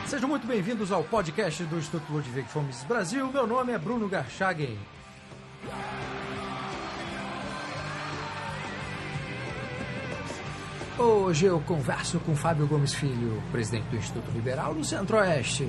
Sejam muito bem-vindos ao podcast do Instituto Ludwig von Mises Brasil. Meu nome é Bruno Garchagen. Hoje eu converso com Fábio Gomes Filho, presidente do Instituto Liberal do Centro-Oeste.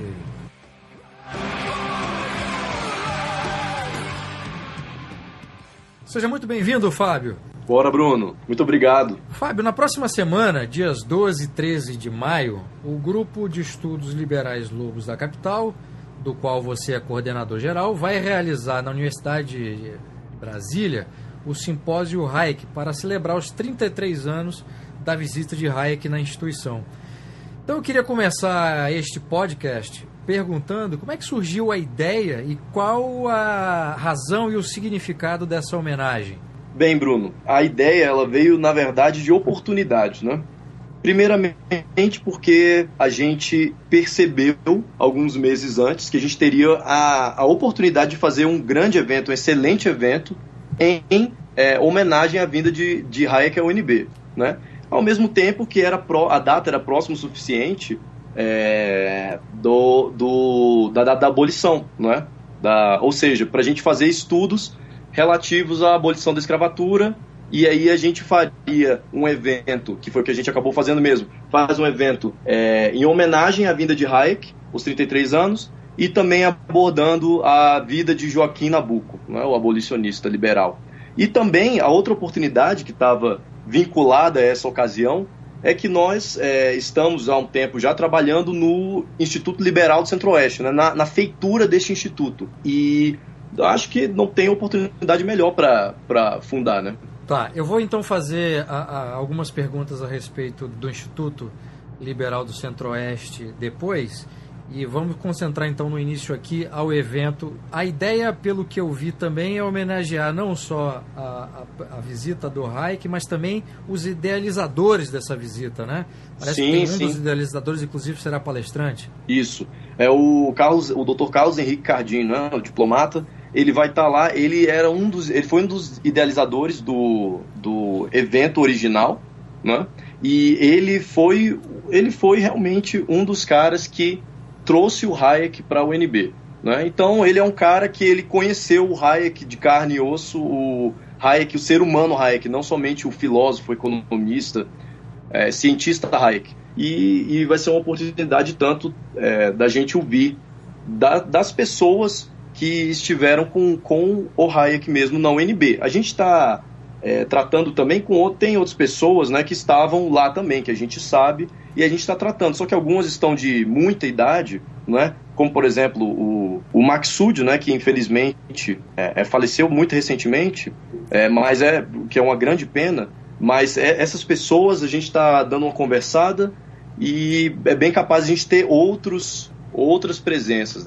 Seja muito bem-vindo, Fábio. Bora, Bruno. Muito obrigado. Fábio, na próxima semana, dias 12 e 13 de maio, o Grupo de Estudos Liberais Lobos da Capital, do qual você é coordenador geral, vai realizar na Universidade de Brasília o Simpósio Hayek para celebrar os 33 anos da visita de Hayek na instituição. Então eu queria começar este podcast perguntando como é que surgiu a ideia e qual a razão e o significado dessa homenagem. Bem, Bruno, a ideia ela veio, na verdade, de oportunidade, né? Primeiramente porque a gente percebeu, alguns meses antes, que a gente teria a oportunidade de fazer um grande evento, um excelente evento, em homenagem à vinda de Hayek à UNB, né? Ao mesmo tempo que a data era próxima o suficiente da data da abolição, não é? Ou seja, para a gente fazer estudos relativos à abolição da escravatura, e aí a gente faria um evento, que foi o que a gente acabou fazendo mesmo, faz um evento em homenagem à vinda de Hayek, os 33 anos, e também abordando a vida de Joaquim Nabuco, não é? O abolicionista liberal. E também a outra oportunidade que estava vinculada a essa ocasião é que nós estamos há um tempo já trabalhando no Instituto Liberal do Centro-Oeste, né? na feitura deste instituto, e acho que não tem oportunidade melhor para fundar, né? Tá, eu vou então fazer algumas perguntas a respeito do Instituto Liberal do Centro-Oeste depois, e vamos concentrar então no início aqui ao evento. A ideia, pelo que eu vi também, é homenagear não só a visita do Hayek, mas também os idealizadores dessa visita, né? Parece que tem um dos idealizadores, inclusive, será palestrante. Isso, é o Dr. Carlos Henrique Cardim, né? O diplomata. Ele vai estar lá, ele foi um dos idealizadores do evento original, né? E ele foi realmente um dos caras que trouxe o Hayek para a UNB, né? Então ele é um cara que ele conheceu o Hayek de carne e osso, o Hayek, o ser humano Hayek, não somente o filósofo, economista, cientista Hayek. E vai ser uma oportunidade tanto da gente ouvir das pessoas que estiveram com o Hayek mesmo na UNB. A gente está tratando também tem outras pessoas, né, que estavam lá também, que a gente sabe, e a gente está tratando, só que algumas estão de muita idade, né, como por exemplo o Maksud, né, que infelizmente faleceu muito recentemente, mas que é uma grande pena, mas essas pessoas a gente está dando uma conversada e é bem capaz de a gente ter outras presenças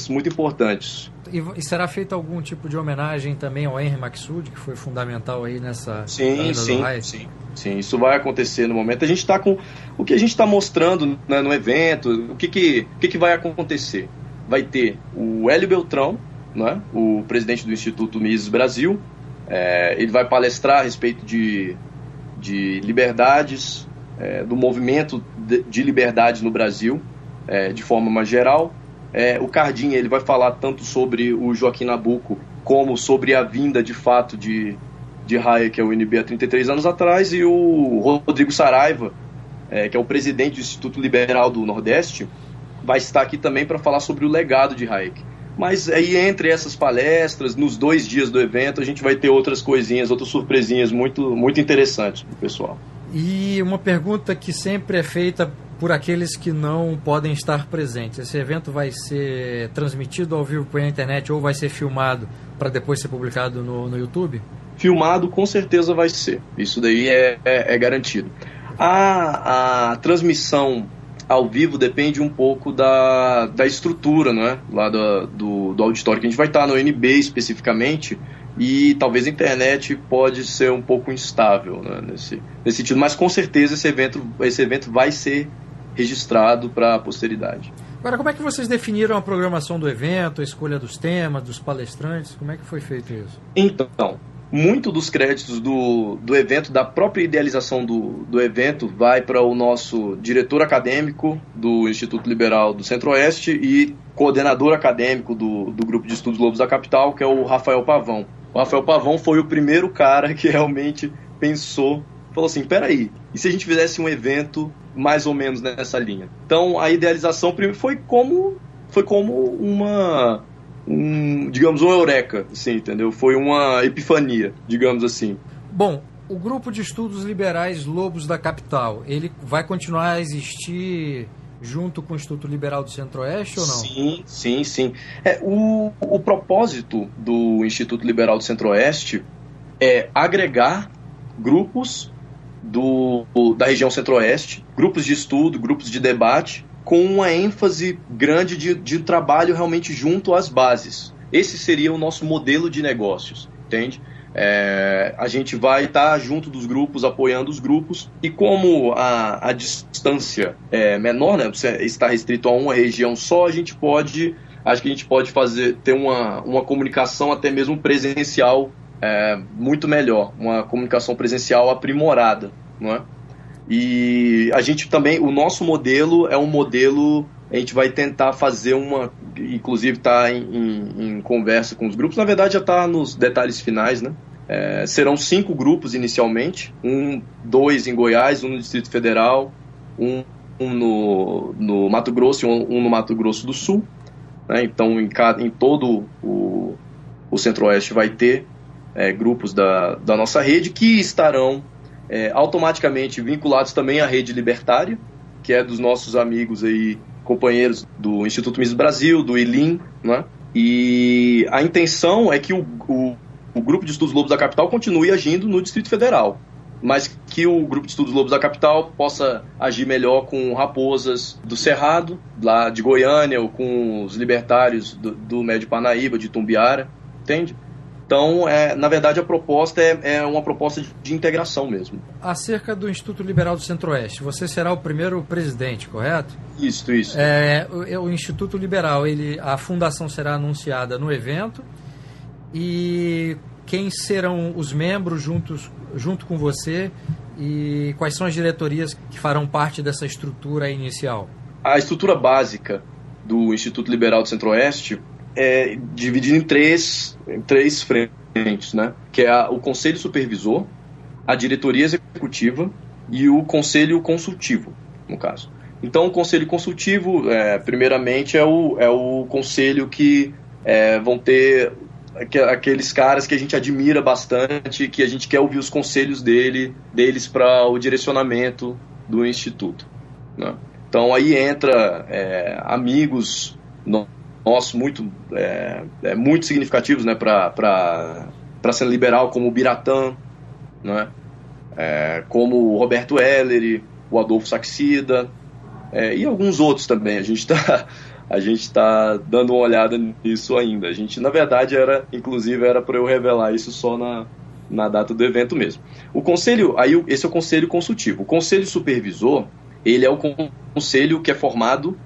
muito importantes. E será feito algum tipo de homenagem também ao Henry Maksud, que foi fundamental aí nessa... Sim, isso vai acontecer no momento. A gente está com o que a gente está mostrando, né, no evento, o que vai acontecer. Vai ter o Hélio Beltrão, né, o presidente do Instituto Mises Brasil, ele vai palestrar a respeito de liberdades, do movimento de liberdades no Brasil, de forma mais geral. O Cardim, ele vai falar tanto sobre o Joaquim Nabuco como sobre a vinda de fato de Hayek ao UNB há 33 anos atrás, e o Rodrigo Saraiva, que é o presidente do Instituto Liberal do Nordeste, vai estar aqui também para falar sobre o legado de Hayek. Mas aí, entre essas palestras, nos 2 dias do evento, a gente vai ter outras coisinhas, outras surpresinhas muito, muito interessantes para o pessoal. E uma pergunta que sempre é feita por aqueles que não podem estar presentes: esse evento vai ser transmitido ao vivo pela internet ou vai ser filmado para depois ser publicado no YouTube? Filmado com certeza vai ser, isso daí é garantido. A transmissão ao vivo depende um pouco da estrutura, não é? Lá do auditório que a gente vai estar, no UNB especificamente, e talvez a internet pode ser um pouco instável, né, nesse sentido, mas com certeza esse evento vai ser registrado para a posteridade. Agora, como é que vocês definiram a programação do evento, a escolha dos temas, dos palestrantes? Como é que foi feito isso? Então, muito dos créditos do evento, da própria idealização do evento, vai para o nosso diretor acadêmico do Instituto Liberal do Centro-Oeste e coordenador acadêmico do Grupo de Estudos Lobos da Capital, que é o Rafael Pavão. O Rafael Pavão foi o primeiro cara que realmente pensou, falou assim, peraí, e se a gente fizesse um evento mais ou menos nessa linha? Então, a idealização primeiro foi como digamos, uma eureka, assim, entendeu? Foi uma epifania, digamos assim. Bom, o Grupo de Estudos Liberais Lobos da Capital, ele vai continuar a existir junto com o Instituto Liberal do Centro-Oeste ou não? Sim. O propósito do Instituto Liberal do Centro-Oeste é agregar grupos da região Centro-Oeste, grupos de estudo, grupos de debate, com uma ênfase grande de trabalho realmente junto às bases. Esse seria o nosso modelo de negócios, entende? A gente vai estar junto dos grupos, apoiando os grupos, e como a distância é menor, né, você está restrito a uma região só, acho que a gente pode ter uma comunicação até mesmo presencial muito melhor, uma comunicação presencial aprimorada, não é? E a gente também, o nosso modelo é um modelo, a gente vai tentar fazer inclusive está em conversa com os grupos, na verdade já está nos detalhes finais, né? Serão 5 grupos inicialmente, 2 em Goiás, 1 no Distrito Federal, um no Mato Grosso e um no Mato Grosso do Sul, né? Então em todo o Centro-Oeste vai ter grupos da nossa rede que estarão automaticamente vinculados também à rede libertária, que é dos nossos amigos aí, companheiros do Instituto Mises Brasil, do ILIM, né? E a intenção é que o Grupo de Estudos Lobos da Capital continue agindo no Distrito Federal, mas que o Grupo de Estudos Lobos da Capital possa agir melhor com Raposas do Cerrado, lá de Goiânia, ou com os libertários do Médio Parnaíba, de Tumbiara, entende? Então, na verdade, a proposta é uma proposta de integração mesmo. Acerca do Instituto Liberal do Centro-Oeste, você será o primeiro presidente, correto? Isso. O Instituto Liberal, a fundação será anunciada no evento, e quem serão os membros junto com você, e quais são as diretorias que farão parte dessa estrutura inicial? A estrutura básica do Instituto Liberal do Centro-Oeste é dividido em três frentes, né? Que é o Conselho Supervisor, a Diretoria Executiva e o Conselho Consultivo, no caso. Então, o Conselho Consultivo, primeiramente, é o conselho que vão ter aqueles caras que a gente admira bastante, que a gente quer ouvir os conselhos deles para o direcionamento do Instituto, né? Então, aí entra amigos nossos muito significativos, né, para a cena liberal, como o Biratã, né, como o Roberto Ellery, o Adolfo Saxida, e alguns outros também. A gente está dando uma olhada nisso ainda. A gente, na verdade, inclusive era para eu revelar isso só na data do evento mesmo. O conselho, esse é o Conselho Consultivo. O Conselho Supervisor, ele é o conselho que é formado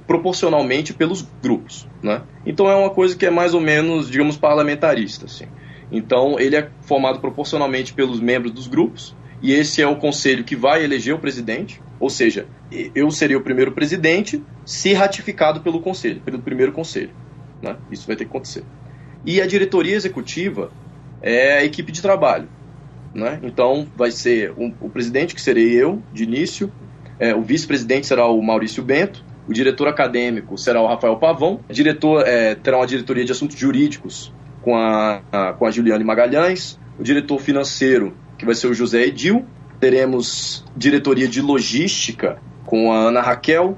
proporcionalmente pelos grupos, né? Então é uma coisa que é mais ou menos, digamos, parlamentarista, assim. Então ele é formado proporcionalmente pelos membros dos grupos, e esse é o conselho que vai eleger o presidente, ou seja, eu seria o primeiro presidente se ratificado pelo primeiro conselho, né? Isso vai ter que acontecer. E a diretoria executiva é a equipe de trabalho, né? Então vai ser o presidente, que serei eu, de início. O vice-presidente será o Maurício Bento, o diretor acadêmico será o Rafael Pavão, terá uma diretoria de assuntos jurídicos com a Juliane Magalhães, o diretor financeiro, que vai ser o José Edil, teremos diretoria de logística com a Ana Raquel,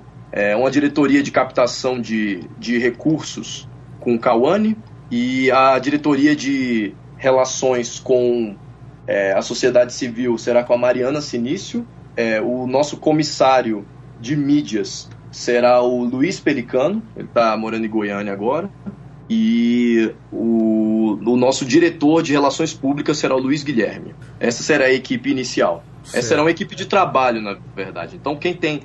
uma diretoria de captação de recursos com o Cauane, e a diretoria de relações com a sociedade civil será com a Mariana Sinício. O nosso comissário de mídias será o Luiz Pelicano, ele está morando em Goiânia agora, e o nosso diretor de Relações Públicas será o Luiz Guilherme. Essa será a equipe inicial. Certo. Essa será uma equipe de trabalho, na verdade. Então, quem tem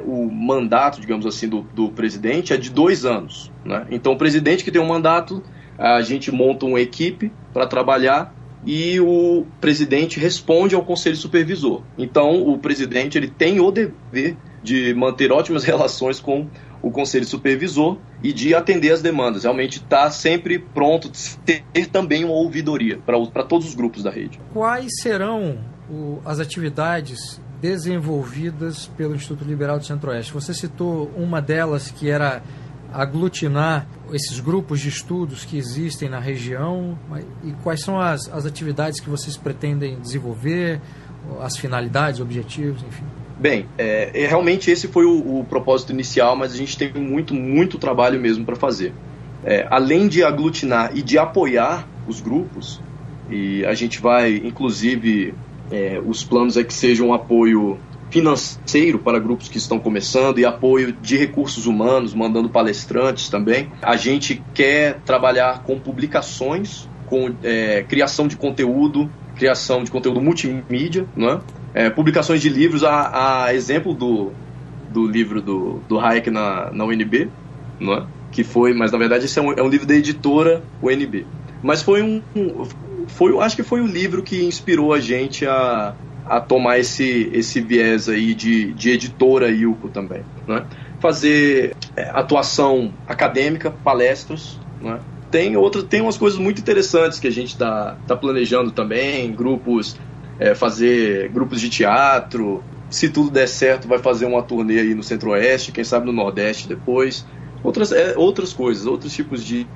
o mandato, digamos assim, do presidente é de 2 anos. Né? Então, o presidente que tem um mandato, a gente monta uma equipe para trabalhar e o presidente responde ao Conselho Supervisor. Então, o presidente ele tem o dever de manter ótimas relações com o Conselho Supervisor e de atender as demandas. Realmente está sempre pronto de ter também uma ouvidoria para todos os grupos da rede. Quais serão as atividades desenvolvidas pelo Instituto Liberal do Centro-Oeste? Você citou uma delas que era aglutinar esses grupos de estudos que existem na região, e quais são as atividades que vocês pretendem desenvolver, as finalidades, objetivos, enfim? Bem, realmente esse foi o propósito inicial, mas a gente tem muito trabalho mesmo para fazer. Além de aglutinar e de apoiar os grupos, e a gente vai, inclusive, os planos é que seja um apoio financeiro para grupos que estão começando e apoio de recursos humanos, mandando palestrantes também. A gente quer trabalhar com publicações, com criação de conteúdo multimídia, não é? Publicações de livros, a exemplo do livro do Hayek na UNB, não é? Que foi, mas na verdade esse é um livro da editora UNB. Mas acho que foi o livro que inspirou a gente a tomar esse viés aí de editora ILCO também, né? Fazer atuação acadêmica, palestras, né? Tem umas coisas muito interessantes que a gente está planejando também, fazer grupos de teatro. Se tudo der certo, vai fazer uma turnê aí no Centro-Oeste, quem sabe no Nordeste depois. Outras coisas, outros tipos de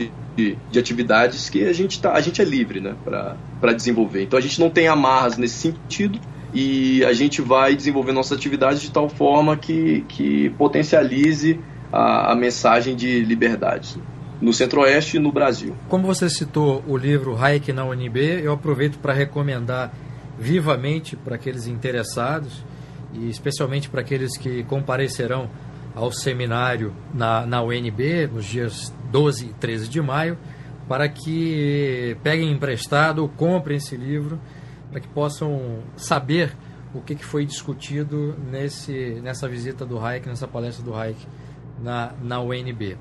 atividades que a gente é livre, né, para desenvolver. Então a gente não tem amarras nesse sentido e a gente vai desenvolver nossas atividades de tal forma que potencialize a mensagem de liberdade no Centro-Oeste e no Brasil. Como você citou o livro Hayek na UNB, eu aproveito para recomendar vivamente para aqueles interessados e especialmente para aqueles que comparecerão ao seminário na UNB nos dias 12 e 13 de maio, para que peguem emprestado ou comprem esse livro, para que possam saber o que foi discutido nessa visita do Hayek, nessa palestra do Hayek na UNB.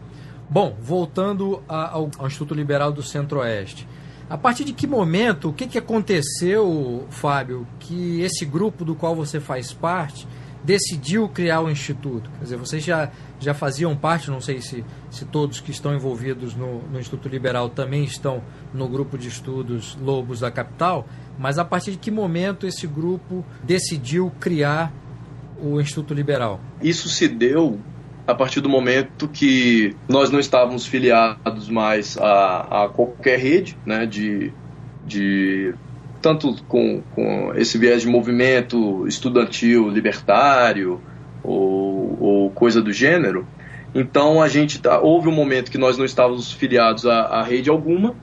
Bom, voltando ao Instituto Liberal do Centro-Oeste. A partir de que momento, o que aconteceu, Fábio, que esse grupo do qual você faz parte decidiu criar o Instituto? Quer dizer, vocês já faziam parte, não sei se todos que estão envolvidos no Instituto Liberal também estão no grupo de estudos Lobos da Capital, mas a partir de que momento esse grupo decidiu criar o Instituto Liberal? Isso se deu a partir do momento que nós não estávamos filiados mais a qualquer rede, né, tanto com esse viés de movimento estudantil libertário ou coisa do gênero. Então houve um momento que nós não estávamos filiados a rede alguma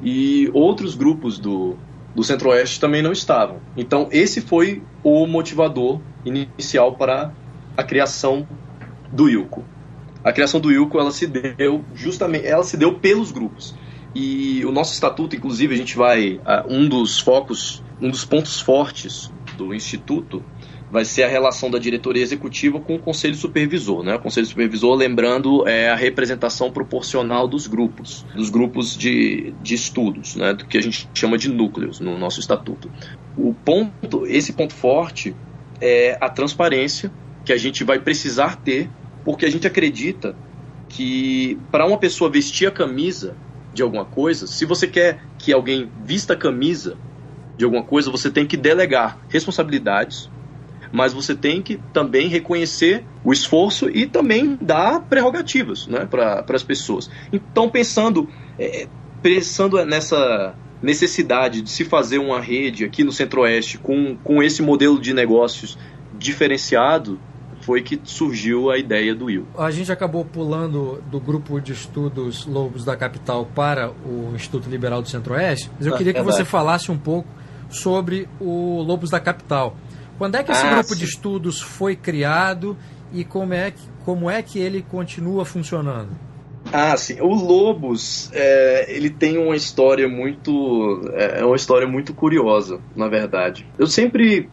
e outros grupos do Centro-Oeste também não estavam. Então esse foi o motivador inicial para a criação do ILCO. A criação do ILCO ela se deu pelos grupos. E o nosso estatuto, inclusive, a gente vai... um dos pontos fortes do Instituto vai ser a relação da diretoria executiva com o Conselho Supervisor, né? O Conselho Supervisor, lembrando, é a representação proporcional dos grupos de estudos, né? Do que a gente chama de núcleos no nosso estatuto. Esse ponto forte é a transparência que a gente vai precisar ter, porque a gente acredita que para uma pessoa vestir a camisa de alguma coisa, se você quer que alguém vista a camisa de alguma coisa, você tem que delegar responsabilidades, mas você tem que também reconhecer o esforço e também dar prerrogativas, né, para as pessoas. Então, pensando nessa necessidade de se fazer uma rede aqui no Centro-Oeste com esse modelo de negócios diferenciado, foi que surgiu a ideia do ILCO. A gente acabou pulando do grupo de estudos Lobos da Capital para o Instituto Liberal do Centro-Oeste, mas eu queria que você falasse um pouco sobre o Lobos da Capital. Quando é que esse grupo de estudos foi criado e como é que ele continua funcionando? Ah, sim. O Lobos, ele tem uma história muito, uma história muito curiosa, na verdade. Eu sempre,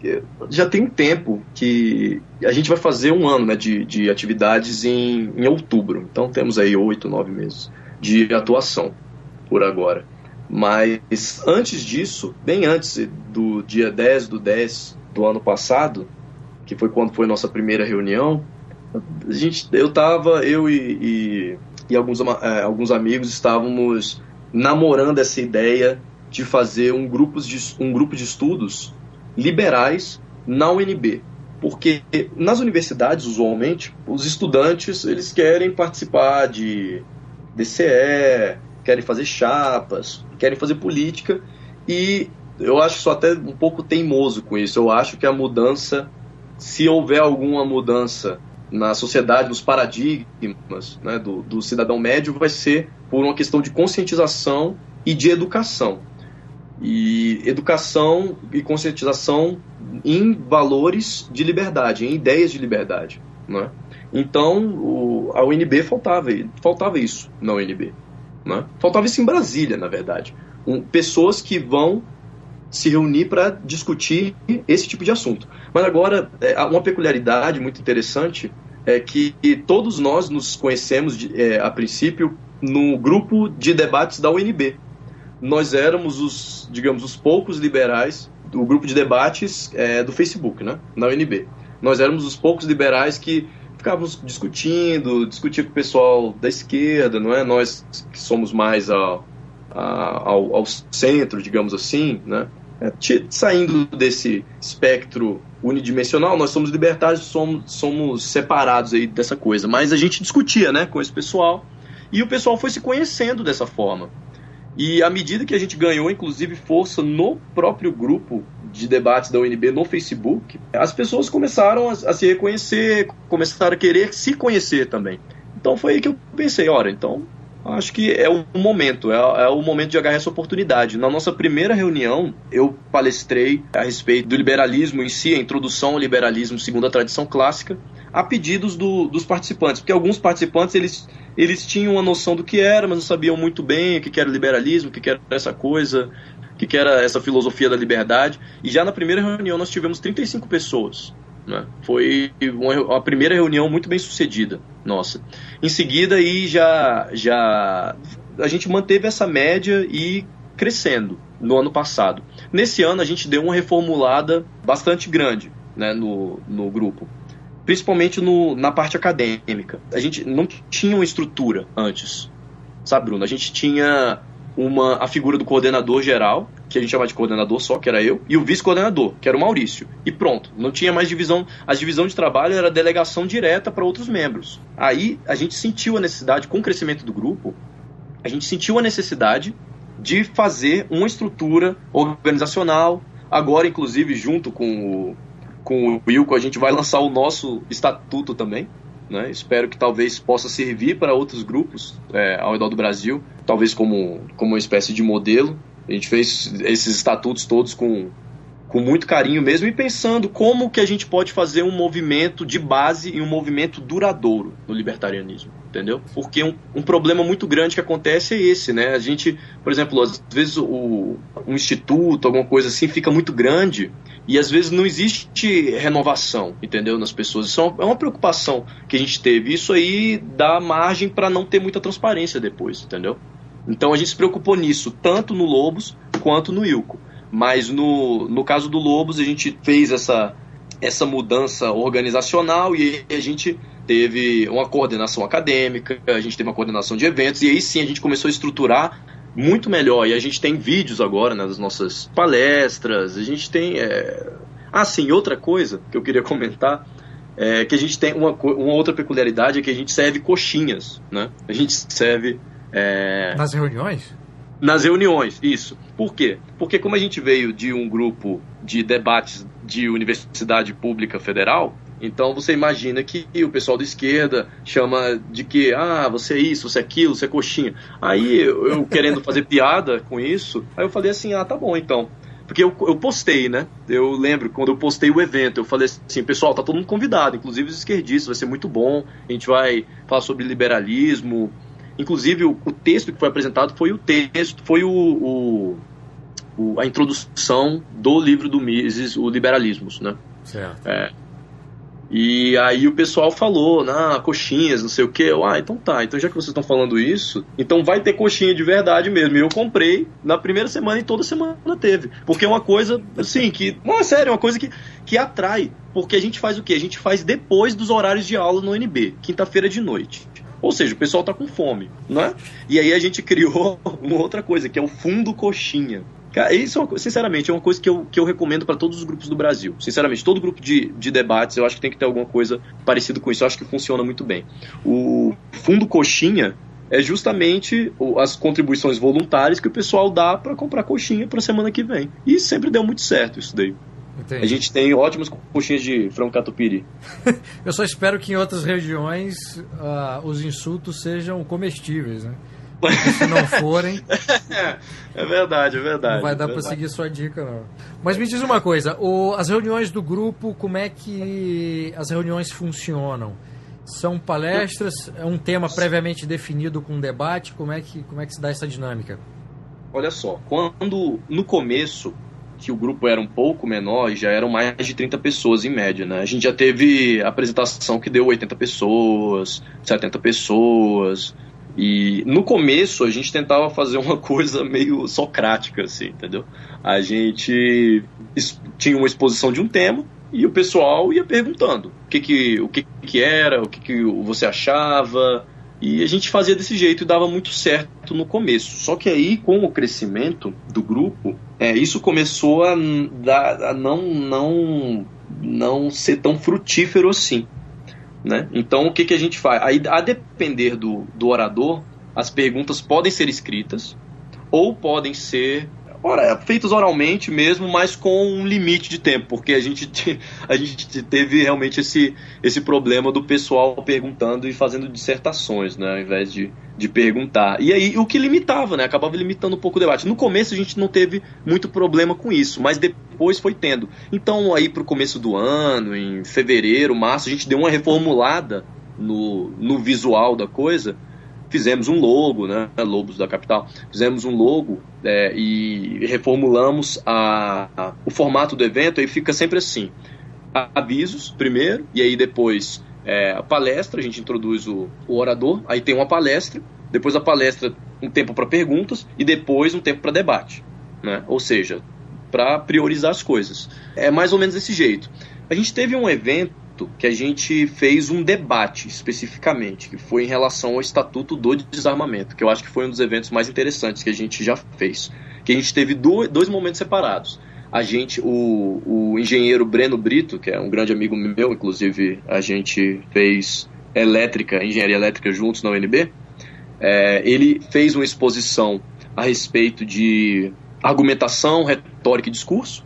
já tem um tempo que a gente vai fazer um ano, né, de atividades em outubro. Então temos aí 8, 9 meses de atuação por agora. Mas antes disso, bem antes do dia 10 do 10 do ano passado, que foi quando foi nossa primeira reunião, eu e alguns amigos estávamos namorando essa ideia de fazer um grupo de estudos liberais na UNB. Porque nas universidades, usualmente, os estudantes eles querem participar de DCE, querem fazer chapas, querem fazer política, e eu acho isso até um pouco teimoso com isso. Eu acho que a mudança, se houver alguma mudança na sociedade, nos paradigmas, né, do cidadão médio, vai ser por uma questão de conscientização e de educação. E educação e conscientização em valores de liberdade, em ideias de liberdade, né? Então, a UNB faltava isso na UNB, né? Faltava isso em Brasília, na verdade. Pessoas que vão se reunir para discutir esse tipo de assunto. Mas agora, uma peculiaridade muito interessante é que todos nós nos conhecemos, a princípio, no grupo de debates da UNB. Nós éramos os poucos liberais do grupo de debates do Facebook, né, na UNB. Nós éramos os poucos liberais que ficávamos discutia com o pessoal da esquerda, não é? Nós que somos mais ao centro, digamos assim, né? Saindo desse espectro unidimensional, nós somos libertários, somos separados aí dessa coisa, mas a gente discutia, né, com esse pessoal, e o pessoal foi se conhecendo dessa forma. E à medida que a gente ganhou, inclusive, força no próprio grupo de debates da UNB no Facebook, as pessoas começaram a se reconhecer, começaram a querer se conhecer também. Então foi aí que eu pensei, então acho que é o momento, é o momento de agarrar essa oportunidade. Na nossa primeira reunião, eu palestrei a respeito do liberalismo em si, a introdução ao liberalismo segundo a tradição clássica, a pedidos dos participantes, porque alguns participantes eles tinham uma noção do que era, mas não sabiam muito bem o que era liberalismo, o que era essa coisa, o que era essa filosofia da liberdade. E já na primeira reunião nós tivemos 35 pessoas. Né? Foi uma primeira reunião muito bem sucedida, nossa. Em seguida, aí já a gente manteve essa média e crescendo no ano passado. Nesse ano a gente deu uma reformulada bastante grande, né, no grupo, principalmente na parte acadêmica. A gente não tinha uma estrutura antes, sabe, Bruno? A gente tinha a figura do coordenador geral, que a gente chamava de coordenador só, que era eu, e o vice-coordenador, que era o Maurício. E pronto, não tinha mais divisão. A divisão de trabalho era delegação direta para outros membros. Aí a gente sentiu a necessidade, com o crescimento do grupo, a gente sentiu a necessidade de fazer uma estrutura organizacional. Agora, inclusive, junto com o Wilco, a gente vai lançar o nosso estatuto também, né? Espero que talvez possa servir para outros grupos ao redor do Brasil, talvez como uma espécie de modelo. A gente fez esses estatutos todos com muito carinho mesmo, e pensando como que a gente pode fazer um movimento de base e um movimento duradouro no libertarianismo, entendeu? Porque um problema muito grande que acontece é esse, né? A gente, por exemplo, às vezes um instituto, alguma coisa assim, fica muito grande e às vezes não existe renovação, entendeu? Nas pessoas. Isso é uma preocupação que a gente teve. Isso aí dá margem para não ter muita transparência depois, entendeu? Então a gente se preocupou nisso, tanto no Lobos quanto no Wilco. Mas no caso do Lobos, a gente fez essa mudança organizacional e a gente teve uma coordenação acadêmica, a gente teve uma coordenação de eventos, e aí sim a gente começou a estruturar muito melhor. E a gente tem vídeos agora, né, das nossas palestras, a gente tem... sim, outra coisa que eu queria comentar é que a gente tem uma outra peculiaridade, é que a gente serve coxinhas, né? A gente serve... Nas reuniões? Nas reuniões, isso. Por quê? Porque como a gente veio de um grupo de debates de universidade pública federal, então você imagina que o pessoal da esquerda chama de que, você é isso, você é aquilo, você é coxinha. Aí eu querendo fazer piada com isso, aí eu falei assim, tá bom então. Porque eu postei, né? Eu lembro, quando eu postei o evento, eu falei assim, pessoal, tá todo mundo convidado, inclusive os esquerdistas, vai ser muito bom, a gente vai falar sobre liberalismo, Inclusive, o texto que foi apresentado foi a introdução do livro do Mises, o Liberalismos, né? Certo. E aí o pessoal falou, coxinhas, não sei o quê. Então tá, então já que vocês estão falando isso, então vai ter coxinha de verdade mesmo. E eu comprei na primeira semana e toda semana teve. Porque é uma coisa, assim, não, é sério, é uma coisa que atrai. Porque a gente faz o quê? A gente faz depois dos horários de aula no UNB, quinta-feira de noite. Ou seja, o pessoal tá com fome, não é? E aí a gente criou uma outra coisa, que é o Fundo Coxinha. Cara, isso, sinceramente, é uma coisa que eu recomendo para todos os grupos do Brasil. Sinceramente, todo grupo de debates, eu acho que tem que ter alguma coisa parecida com isso. Eu acho que funciona muito bem. O Fundo Coxinha é justamente as contribuições voluntárias que o pessoal dá para comprar coxinha para a semana que vem. E sempre deu muito certo isso daí. Entendi. A gente tem ótimas coxinhas de frango catupiry. Eu só espero que em outras regiões os insultos sejam comestíveis, né? Se não forem... É verdade. Não vai dar para seguir sua dica, não. Mas me diz uma coisa, as reuniões do grupo, como é que as reuniões funcionam? São palestras? É um tema previamente definido com debate? Como é que se dá essa dinâmica? Olha só, quando no começo, que o grupo era um pouco menor, e já eram mais de 30 pessoas em média, né? A gente já teve apresentação que deu 80 pessoas, 70 pessoas... E no começo a gente tentava fazer uma coisa meio socrática, assim, entendeu? A gente tinha uma exposição de um tema e o pessoal ia perguntando o que era, o que você achava, e a gente fazia desse jeito e dava muito certo no começo. Só que aí, com o crescimento do grupo, isso começou a não ser tão frutífero assim. Né? Então, o que a gente faz? Aí, a depender do orador, as perguntas podem ser escritas ou podem ser feitas oralmente mesmo, mas com um limite de tempo, porque a gente teve realmente esse problema do pessoal perguntando e fazendo dissertações, né, ao invés de perguntar. E aí, o que limitava, né? Acabava limitando um pouco o debate. No começo a gente não teve muito problema com isso, mas depois foi tendo. Então, aí pro começo do ano, em fevereiro, março, a gente deu uma reformulada no visual da coisa. Fizemos um logo, né? Lobos da Capital. Fizemos um logo e reformulamos o formato do evento. Aí fica sempre assim: avisos primeiro, e aí depois a palestra. A gente introduz o orador, aí tem uma palestra, depois a palestra, um tempo para perguntas e depois um tempo para debate, né? Ou seja, para priorizar as coisas. É mais ou menos desse jeito. A gente teve um evento que a gente fez um debate especificamente, que foi em relação ao Estatuto do Desarmamento, que eu acho que foi um dos eventos mais interessantes que a gente já fez. Que a gente teve dois momentos separados. O engenheiro Breno Brito, que é um grande amigo meu, inclusive a gente fez engenharia elétrica juntos na UNB, ele fez uma exposição a respeito de argumentação, retórica e discurso,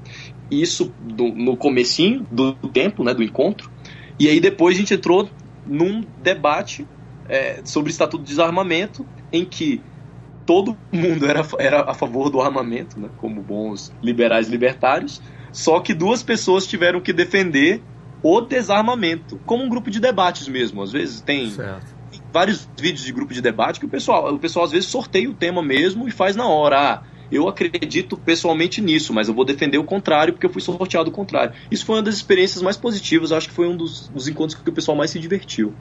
isso no comecinho do tempo, né, do encontro. E aí depois a gente entrou num debate sobre o Estatuto do Desarmamento, em que todo mundo era a favor do armamento, né, como bons liberais libertários, só que duas pessoas tiveram que defender o desarmamento, como um grupo de debates mesmo. Às vezes tem vários vídeos de grupo de debate que o pessoal às vezes sorteia o tema mesmo e faz na hora. Eu acredito pessoalmente nisso, mas eu vou defender o contrário porque eu fui sorteado o contrário. Isso foi uma das experiências mais positivas, acho que foi um dos encontros que o pessoal mais se divertiu.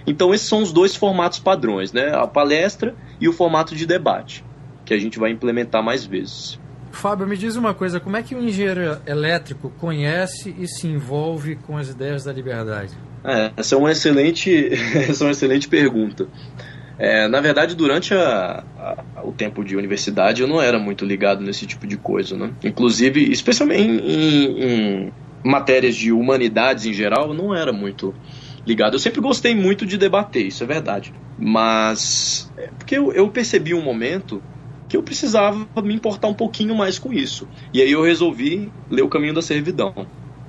Então esses são os dois formatos padrões, né? A palestra e o formato de debate, que a gente vai implementar mais vezes. Fábio, me diz uma coisa, como é que o engenheiro elétrico conhece e se envolve com as ideias da liberdade? Essa é uma excelente pergunta. Na verdade, durante o tempo de universidade, eu não era muito ligado nesse tipo de coisa, né? Inclusive, especialmente em matérias de humanidades em geral, eu não era muito ligado. Eu sempre gostei muito de debater, isso é verdade. Mas, porque eu percebi um momento que eu precisava me importar um pouquinho mais com isso. E aí eu resolvi ler O Caminho da Servidão.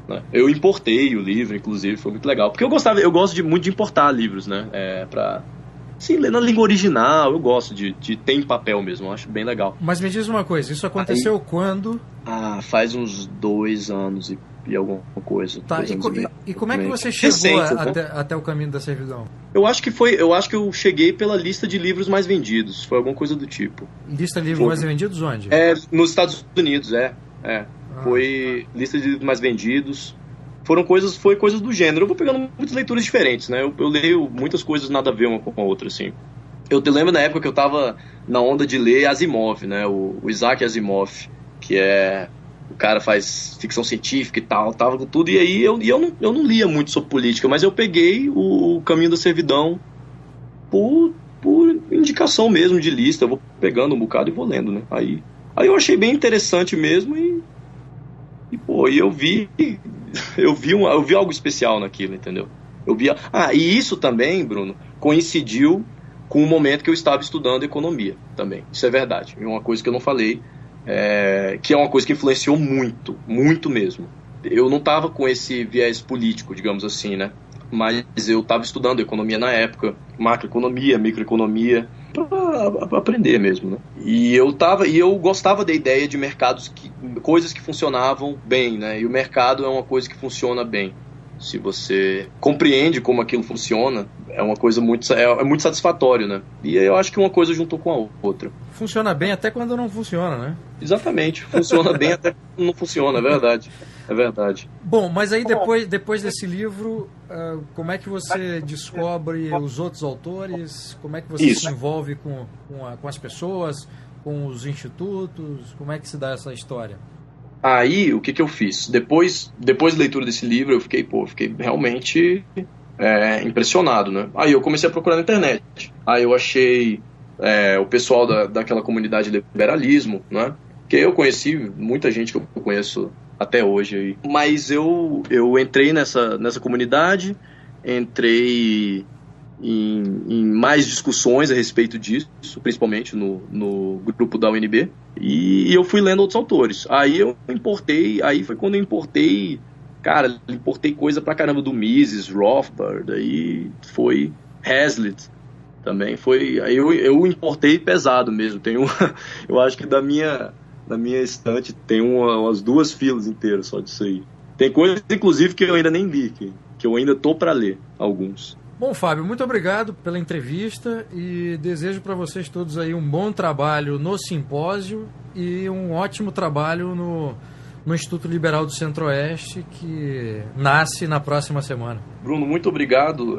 Né? Eu importei o livro, inclusive, foi muito legal. Porque eu gosto muito de importar livros, né? Sim, ler na língua original, eu gosto de ter em papel mesmo, eu acho bem legal. Mas me diz uma coisa, isso aconteceu quando? Faz uns 2 anos e alguma coisa. Tá, e como é que você chegou até o caminho da servidão? Eu acho que eu cheguei pela lista de livros mais vendidos, foi alguma coisa do tipo. Lista de livros mais vendidos onde? Nos Estados Unidos, Foi lista de livros mais vendidos. Foi coisas do gênero. Eu vou pegando muitas leituras diferentes, né? Eu leio muitas coisas nada a ver uma com a outra, assim. Eu te lembro na época que eu tava na onda de ler Asimov, né? O Isaac Asimov, que o cara faz ficção científica e tal, tava com tudo. E aí eu não lia muito sobre política, mas eu peguei o Caminho da Servidão por indicação mesmo de lista. Eu vou pegando um bocado e vou lendo, né? Aí eu achei bem interessante mesmo e eu vi algo especial naquilo, entendeu? E isso também, Bruno, coincidiu com o momento que eu estava estudando economia também. Isso é verdade. É uma coisa que eu não falei, que é uma coisa que influenciou muito, muito mesmo. Eu não estava com esse viés político, digamos assim, né? Mas eu estava estudando economia na época, macroeconomia, microeconomia, para aprender mesmo, né? E eu gostava da ideia de mercados, coisas que funcionavam bem, né? E o mercado é uma coisa que funciona bem. Se você compreende como aquilo funciona, é uma coisa muito satisfatório, né? E eu acho que uma coisa juntou com a outra. Funciona bem até quando não funciona, né? Exatamente, funciona bem até quando não funciona, é verdade. É verdade. Bom, mas aí depois desse livro, como é que você descobre os outros autores? Como é que você se envolve com as pessoas, com os institutos? Como é que se dá essa história? Aí, o que eu fiz? Depois da leitura desse livro, eu fiquei realmente impressionado, né? Aí eu comecei a procurar na internet. Aí eu achei o pessoal daquela comunidade de liberalismo, né? Que eu conheci muita gente que eu conheço até hoje aí. Mas eu entrei nessa comunidade, entrei em mais discussões a respeito disso, principalmente no grupo da UNB, e eu fui lendo outros autores. Aí foi quando eu importei, cara, importei coisa pra caramba do Mises, Rothbard, aí foi Hazlitt também, aí eu importei pesado mesmo. Eu acho que da minha estante tem umas 2 filas inteiras só disso aí. Tem coisas, inclusive, que eu ainda nem li, que eu ainda tô para ler, alguns. Bom, Fábio, muito obrigado pela entrevista e desejo para vocês todos aí um bom trabalho no simpósio e um ótimo trabalho no Instituto Liberal do Centro-Oeste, que nasce na próxima semana. Bruno, muito obrigado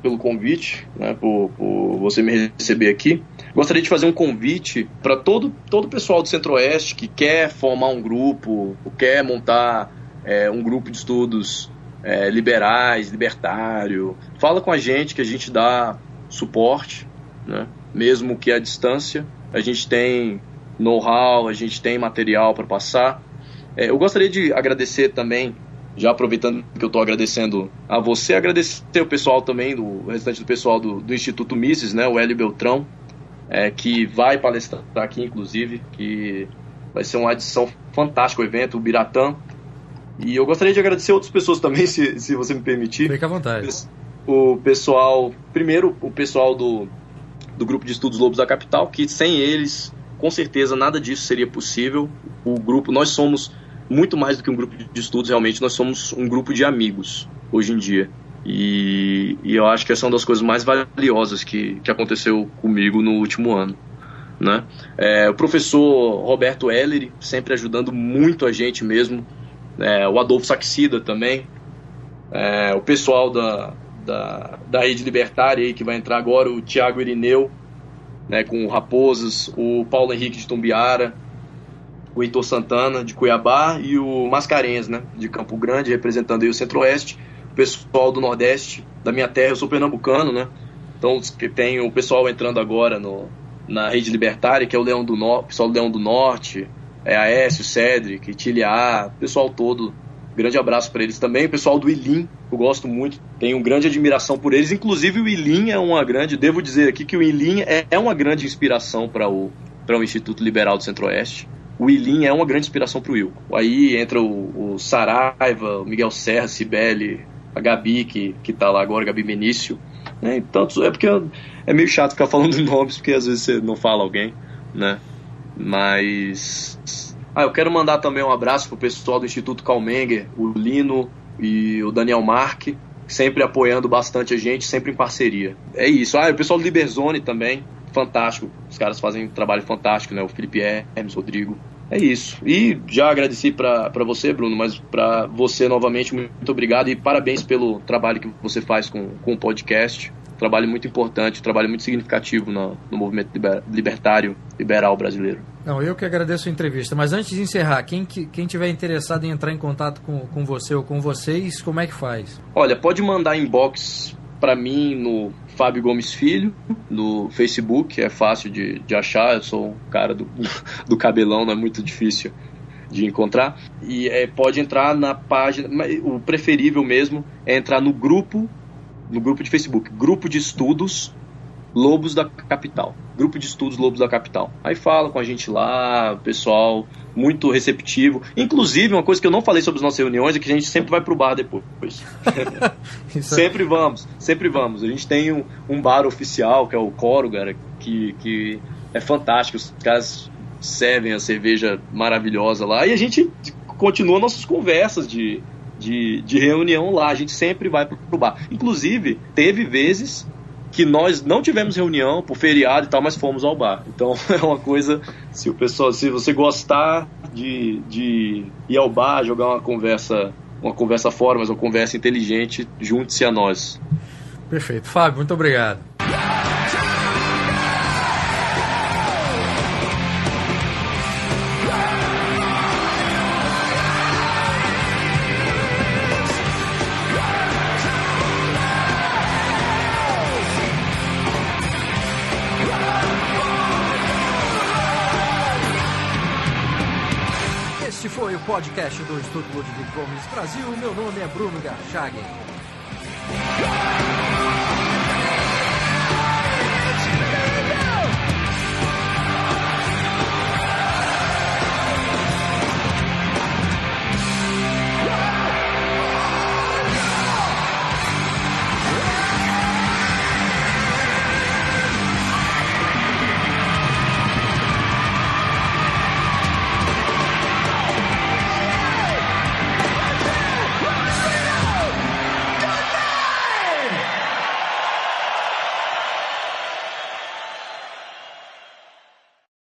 pelo convite, né, por você me receber aqui. Gostaria de fazer um convite para todo o pessoal do Centro-Oeste que quer formar um grupo, quer montar um grupo de estudos liberais, libertário. Fala com a gente que a gente dá suporte, né, mesmo que à distância. A gente tem know-how, a gente tem material para passar. Eu gostaria de agradecer também, já aproveitando que eu estou agradecendo a você, agradecer o pessoal também, o restante do pessoal do Instituto Mises, né, o Hélio Beltrão, que vai palestrar aqui, inclusive, que vai ser uma adição fantástica ao evento, o Biratã. E eu gostaria de agradecer outras pessoas também, se você me permitir. Fique à vontade. Primeiro, o pessoal do Grupo de Estudos Lobos da Capital, que sem eles, com certeza, nada disso seria possível. O grupo, nós somos muito mais do que um grupo de estudos, realmente, nós somos um grupo de amigos, hoje em dia. E eu acho que essa é uma das coisas mais valiosas que aconteceu comigo no último ano, né? O professor Roberto Ellery, sempre ajudando muito a gente mesmo, o Adolfo Saxida também, o pessoal da Rede Libertária aí, que vai entrar agora, o Tiago Irineu, né, com o Raposas, o Paulo Henrique de Tumbiara, o Heitor Santana de Cuiabá e o Mascarenhas, né, de Campo Grande, representando aí o Centro-Oeste. O pessoal do Nordeste, da minha terra, eu sou pernambucano, né? Então tem o pessoal entrando agora na Rede Libertária, que é o pessoal do Leão do Norte, Aécio, Cédric, Tiliá, o pessoal todo. Grande abraço para eles também. O pessoal do ILIM, eu gosto muito, tenho grande admiração por eles. Inclusive o ILIM devo dizer aqui que o ILIM é uma grande inspiração para o Instituto Liberal do Centro-Oeste. O ILIM é uma grande inspiração para o Wilco. Aí entra o Saraiva, o Miguel Serra, Cibele, a Gabi, que está lá agora, Gabi Benício. né? Então, é porque é meio chato ficar falando nomes, porque às vezes você não fala alguém, né? Mas... eu quero mandar também um abraço pro pessoal do Instituto Karl Menger, o Lino e o Daniel Marque, sempre apoiando bastante a gente, sempre em parceria. É isso. O pessoal do Liberzone também, fantástico. Os caras fazem um trabalho fantástico, né? O Felipe Hermes, Rodrigo. É isso. E já agradeci para você, Bruno, mas para você novamente, muito obrigado e parabéns pelo trabalho que você faz com o podcast. Trabalho muito importante, trabalho muito significativo no movimento liberal brasileiro. Não, eu que agradeço a entrevista, mas antes de encerrar, quem tiver interessado em entrar em contato com você ou com vocês, como é que faz? Olha, pode mandar inbox para mim no Fábio Gomes Filho, no Facebook, é fácil de achar, eu sou um cara do cabelão, não é muito difícil de encontrar, e pode entrar na página, o preferível mesmo é entrar no grupo de Facebook, Grupo de Estudos Lobos da Capital. Grupo de Estudos Lobos da Capital. Aí fala com a gente lá, pessoal muito receptivo. Inclusive, uma coisa que eu não falei sobre as nossas reuniões é que a gente sempre vai pro bar depois. Sempre vamos. A gente tem um bar oficial, que é o Coro, cara, que é fantástico. Os caras servem a cerveja maravilhosa lá e a gente continua nossas conversas de reunião lá. A gente sempre vai pro bar. Inclusive, teve vezes que nós não tivemos reunião por feriado e tal, mas fomos ao bar. Então é uma coisa, se você gostar de ir ao bar, jogar uma conversa fora, mas uma conversa inteligente, junte-se a nós. Perfeito. Fábio, muito obrigado. Este foi o podcast do Instituto Ludwig Gomes Brasil. Meu nome é Bruno Garchagen.